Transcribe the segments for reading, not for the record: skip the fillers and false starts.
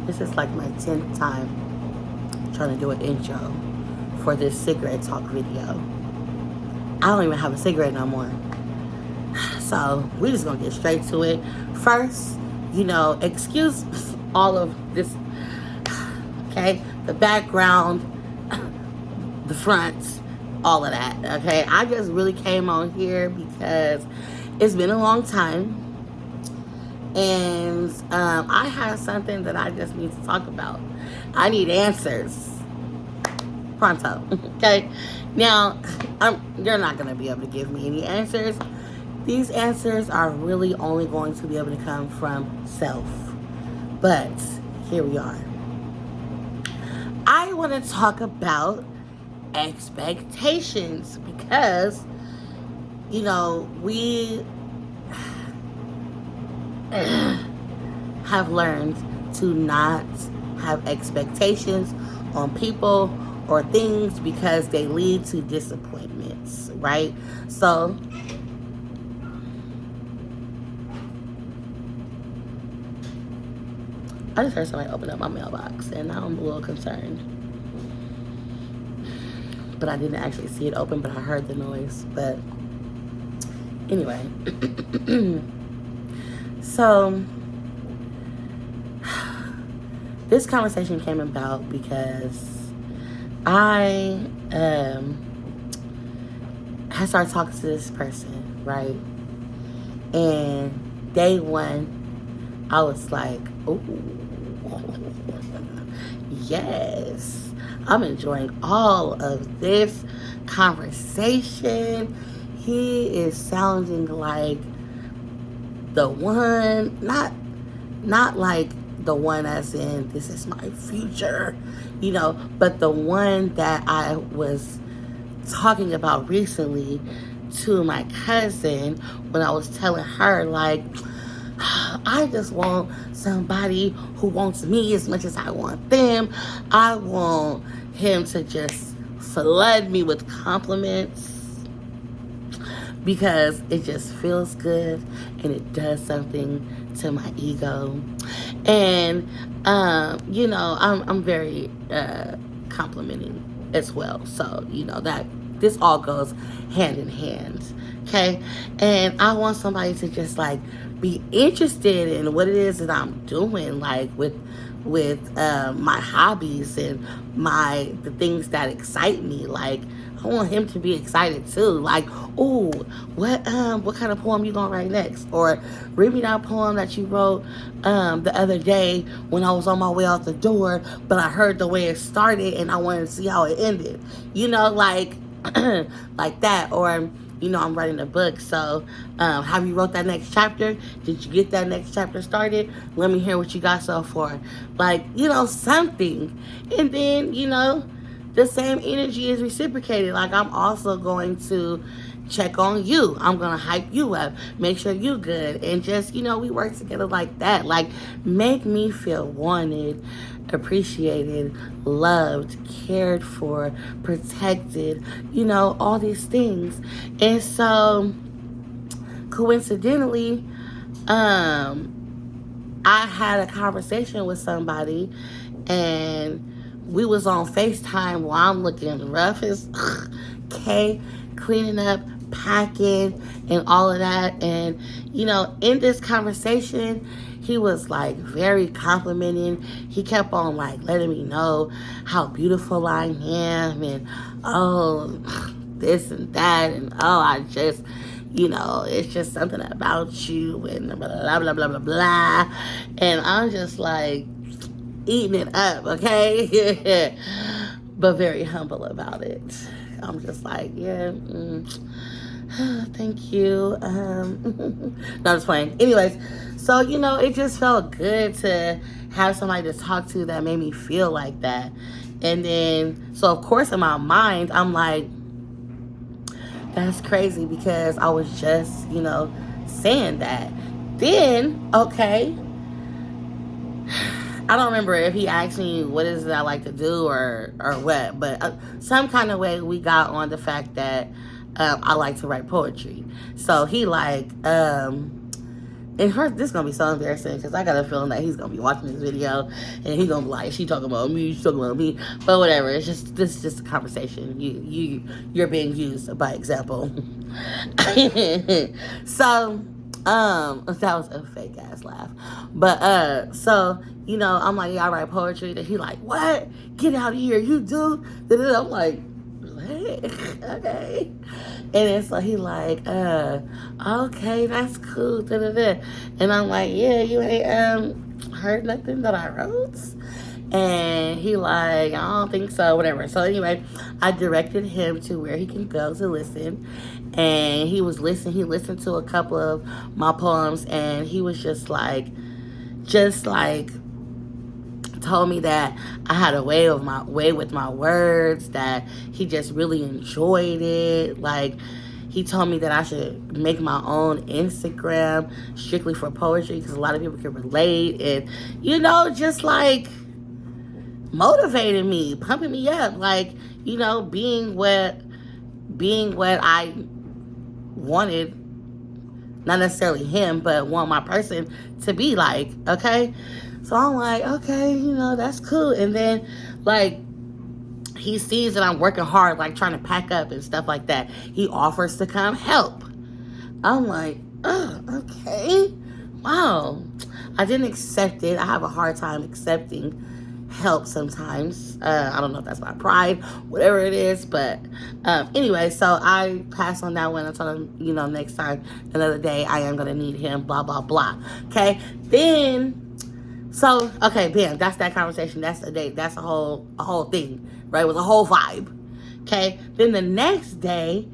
This is like my 10th time trying to do an intro for this cigarette talk video. I don't even have a cigarette no more. So we're just gonna get straight to it. First, excuse all of this, okay? The background, the front, all of that, okay? I just really came on here because it's been a long time, and I have something that I just need to talk about. I need answers. Pronto, okay? Now, you're not going to be able to give me any answers. These answers are really only going to be able to come from self. But here we are. I want to talk about expectations because, we have learned to not have expectations on people or things because they lead to disappointments, right? So, I just heard somebody open up my mailbox and now I'm a little concerned. But I didn't actually see it open, but I heard the noise. But anyway, so this conversation came about because I had started talking to this person, right? And day one, I was like, oh, yes, I'm enjoying all of this conversation. He is sounding like the one, not like the one as in this is my future, but the one that I was talking about recently to my cousin when I was telling her, like, I just want somebody who wants me as much as I want them. I want him to just flood me with compliments because it just feels good and it does something to my ego. And, I'm very complimenting as well. So, that this all goes hand in hand. Okay. And I want somebody to just like be interested in what it is that I'm doing, like with my hobbies and the things that excite me. Like, I want him to be excited too. Like, oh, what kind of poem you gonna write next? Or read me that poem that you wrote the other day when I was on my way out the door, but I heard the way it started and I wanted to see how it ended. Like like that. Or I'm writing a book, so have you wrote that next chapter? Did you get that next chapter started? Let me hear what you got so far. Like, something. And then, the same energy is reciprocated. Like, I'm also going to check on you. I'm going to hype you up, make sure you good. And just, we work together like that. Like, make me feel wanted, appreciated, loved, cared for, protected, all these things. And so, coincidentally, I had a conversation with somebody and we was on FaceTime while I'm looking rough as okay, cleaning up, packing, and all of that. And, in this conversation, he was like very complimenting. He kept on like letting me know how beautiful I am and this and that. And I just, it's just something about you and blah, blah, blah, blah, blah. And I'm just like eating it up, okay? But very humble about it. I'm just like, yeah, thank you. No, I'm just playing. Anyways, so, it just felt good to have somebody to talk to that made me feel like that. And then, so of course in my mind, I'm like, that's crazy because I was just, saying that. Then, okay, I don't remember if he asked me what is it I like to do or what, but some kind of way we got on the fact that I like to write poetry. So he like And first, this is gonna be so embarrassing because I got a feeling that he's gonna be watching this video and he's gonna be like, "She talking about me, she talking about me." But whatever. It's just this is just a conversation. You're being used by example. So, that was a fake ass laugh. But so I'm like, "Yeah, I write poetry." And he like, "What? Get out of here! You do?" I'm like, "What? Okay." And then so he like, "Okay, that's cool." And I'm like, "Yeah, you ain't heard nothing that I wrote?" And he like, "I don't think so," whatever. So anyway, I directed him to where he can go to listen. And he was listening. He listened to a couple of my poems, and he was just like told me that I had a way with my words, that he just really enjoyed it. Like, he told me that I should make my own Instagram strictly for poetry because a lot of people can relate, and just like motivating me, pumping me up, like being what I wanted, not necessarily him, but want my person to be like. Okay, so I'm like, okay, that's cool. And then like, he sees that I'm working hard, like trying to pack up and stuff like that. He offers to come help. I'm like, oh, okay, wow. I didn't accept it. I have a hard time accepting help sometimes. I don't know if that's my pride, whatever it is, but anyway, so I passed on that one. I told him, next time, another day, I am gonna need him, blah blah blah. Okay, then bam, that's that conversation. That's a date. That's a whole thing, right? It was a whole vibe. Okay, then the next day,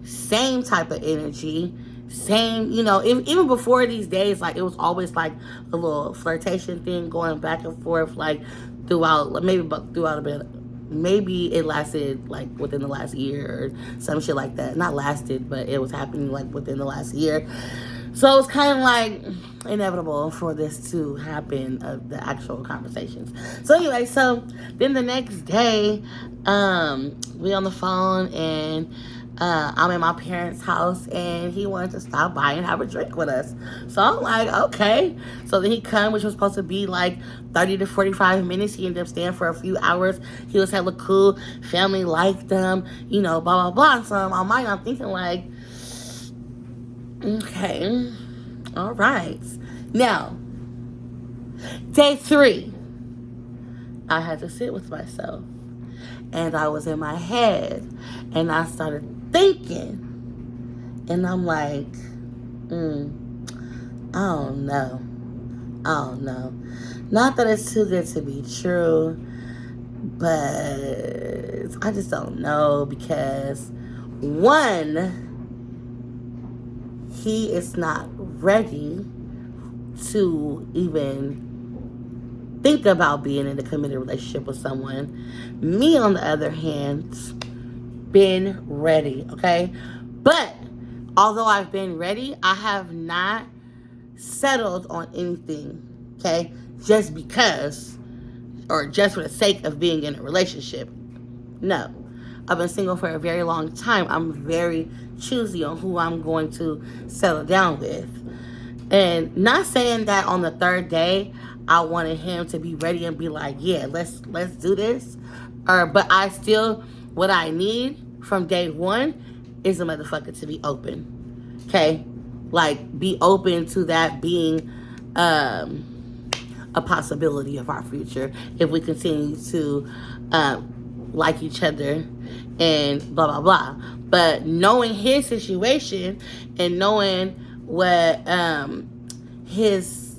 same type of energy. Same, even before these days, like, it was always like a little flirtation thing going back and forth, like throughout a bit. Maybe it lasted like within the last year or some shit like that. Not lasted, but it was happening like within the last year. So it's kind of like inevitable for this to happen, of the actual conversations. So anyway, so then the next day, we on the phone, and I'm in my parents' house, and he wanted to stop by and have a drink with us. So I'm like, okay. So then he come, which was supposed to be like 30 to 45 minutes. He ended up staying for a few hours. He was hella cool. Family liked him, blah, blah, blah. So in my mind, I'm thinking like, okay, all right. Now, day 3, I had to sit with myself. And I was in my head, and I started thinking, and I'm like, I don't know. Not that it's too good to be true, but I just don't know, because one, he is not ready to even think about being in a committed relationship with someone. Me, on the other hand, been ready, okay? But although I've been ready, I have not settled on anything, okay? Just because, or just for the sake of being in a relationship. No. I've been single for a very long time. I'm very choosy on who I'm going to settle down with. And not saying that on the 3rd day I wanted him to be ready and be like, yeah, let's do this. But I still, what I need from day 1 is a motherfucker to be open. Okay? Like, be open to that being a possibility of our future if we continue to like each other and blah, blah, blah. But knowing his situation and knowing what his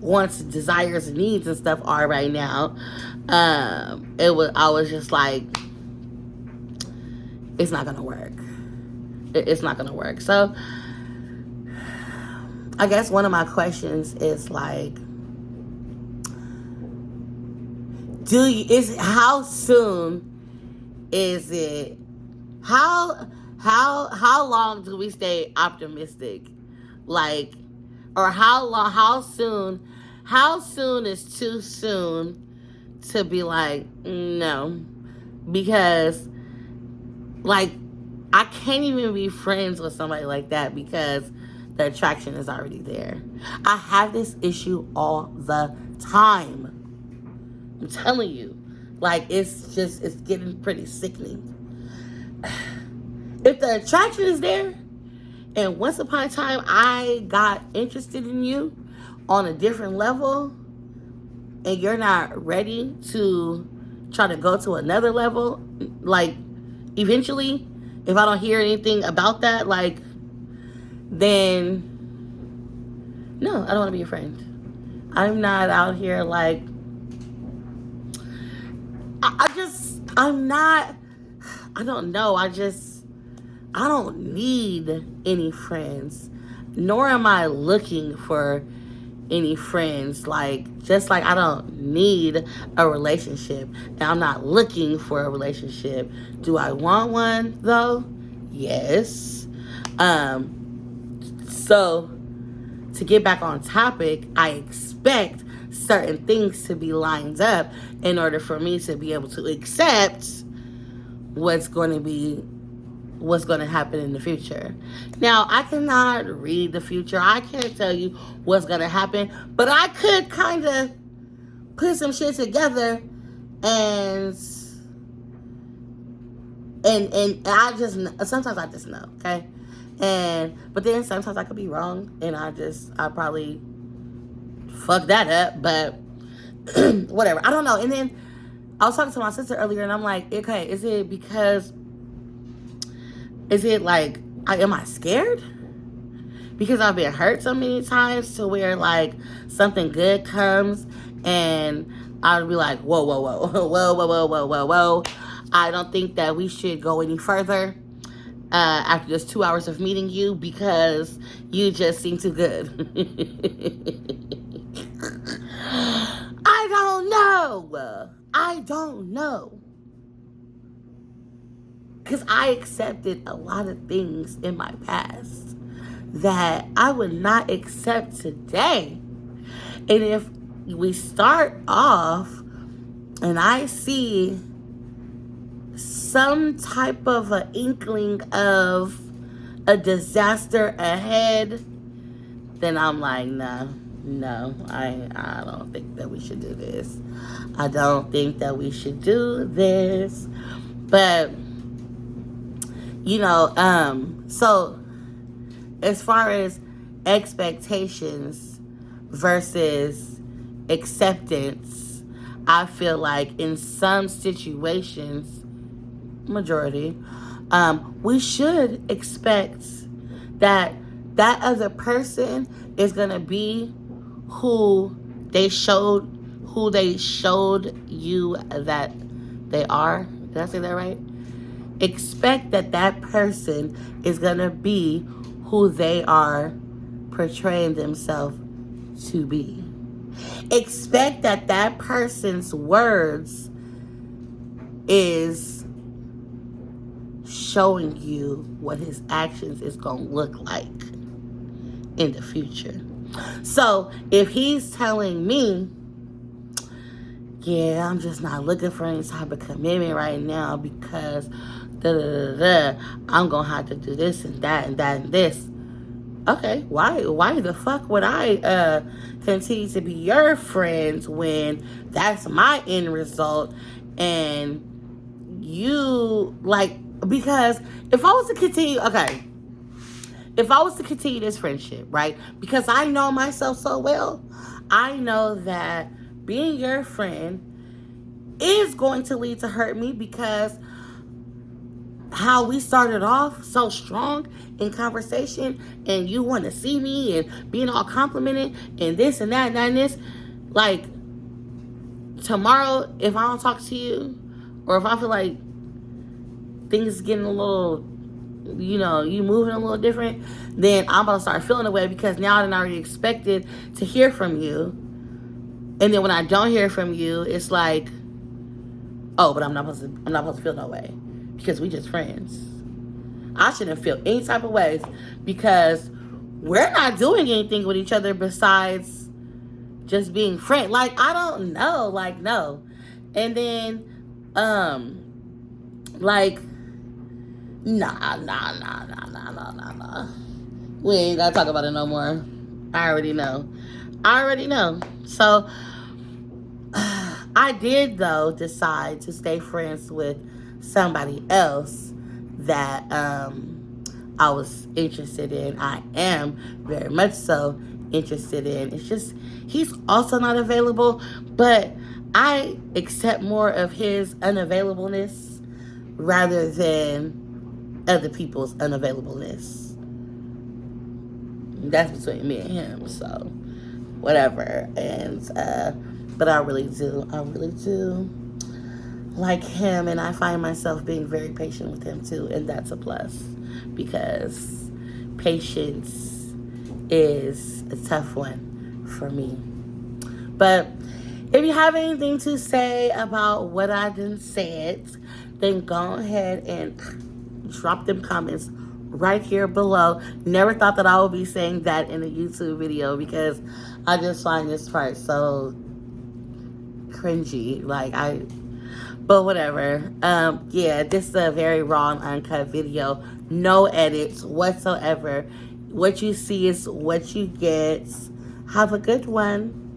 wants, desires, and needs and stuff are right now, I was just like, it's not gonna work. It's not gonna work. So I guess one of my questions is like, how soon is it? How long do we stay optimistic? Like, or how soon is too soon to be like, no? Because, like, I can't even be friends with somebody like that, because the attraction is already there. I have this issue all the time. I'm telling you. Like, it's getting pretty sickening. If the attraction is there, and once upon a time I got interested in you on a different level, and you're not ready to try to go to another level, like, eventually, if I don't hear anything about that, like, then no, I don't want to be your friend. I'm not out here like, I'm not, I don't know. I don't need any friends, nor am I looking for any friends. Like, just like I don't need a relationship, and I'm not looking for a relationship. Do I want one though? Yes. So to get back on topic, I expect certain things to be lined up in order for me to be able to accept what's going to happen in the future. Now, I cannot read the future. I can't tell you what's going to happen, but I could kind of put some shit together and sometimes I just know, okay? But then sometimes I could be wrong, and I probably fuck that up, but whatever. I don't know. And then I was talking to my sister earlier, and I'm like, okay, is it like, am I scared? Because I've been hurt so many times to where, like, something good comes and I'll be like, whoa, whoa, whoa, whoa, whoa, whoa, whoa, whoa, whoa. I don't think that we should go any further after just 2 hours of meeting you, because you just seem too good. I don't know. Because I accepted a lot of things in my past that I would not accept today. And if we start off and I see some type of an inkling of a disaster ahead, then I'm like, no, I don't think that we should do this. I don't think that we should do this. But, so as far as expectations versus acceptance, I feel like in some situations, majority, we should expect that other person is gonna be who they showed you that they are. Did I say that right? Expect that person is gonna be who they are portraying themselves to be. Expect that person's words is showing you what his actions is going to look like in the future. So if he's telling me, yeah, I'm just not looking for any type of commitment right now because I'm going to have to do this and that and that and this. Okay, why the fuck would I continue to be your friends when that's my end result? And you, like, because if I was to continue this friendship, right? Because I know myself so well, I know that being your friend is going to lead to hurt me, because how we started off so strong in conversation, and you want to see me and being all complimented and this and that and that and this, like, tomorrow if I don't talk to you, or if I feel like things getting a little, you moving a little different, then I'm about to start feeling away, because now I already expected to hear from you, and then when I don't hear from you, it's like, oh, but I'm not supposed to feel no way, because we just friends. I shouldn't feel any type of ways, because we're not doing anything with each other besides just being friends. Like, I don't know, like, no. And then, like, nah. We ain't gotta talk about it no more. I already know. I already know. So I did though decide to stay friends with somebody else that I was interested in. I am very much so interested in. It's just he's also not available, but I accept more of his unavailableness rather than other people's unavailableness. That's between me and him, so whatever. And but I really do like him, and I find myself being very patient with him too, and that's a plus because patience is a tough one for me. But if you have anything to say about what I done said, then go ahead and drop them comments right here below. Never thought that I would be saying that in a YouTube video because I just find this part so cringy. But whatever. Yeah, this is a very raw and uncut video. No edits whatsoever. What you see is what you get. Have a good one.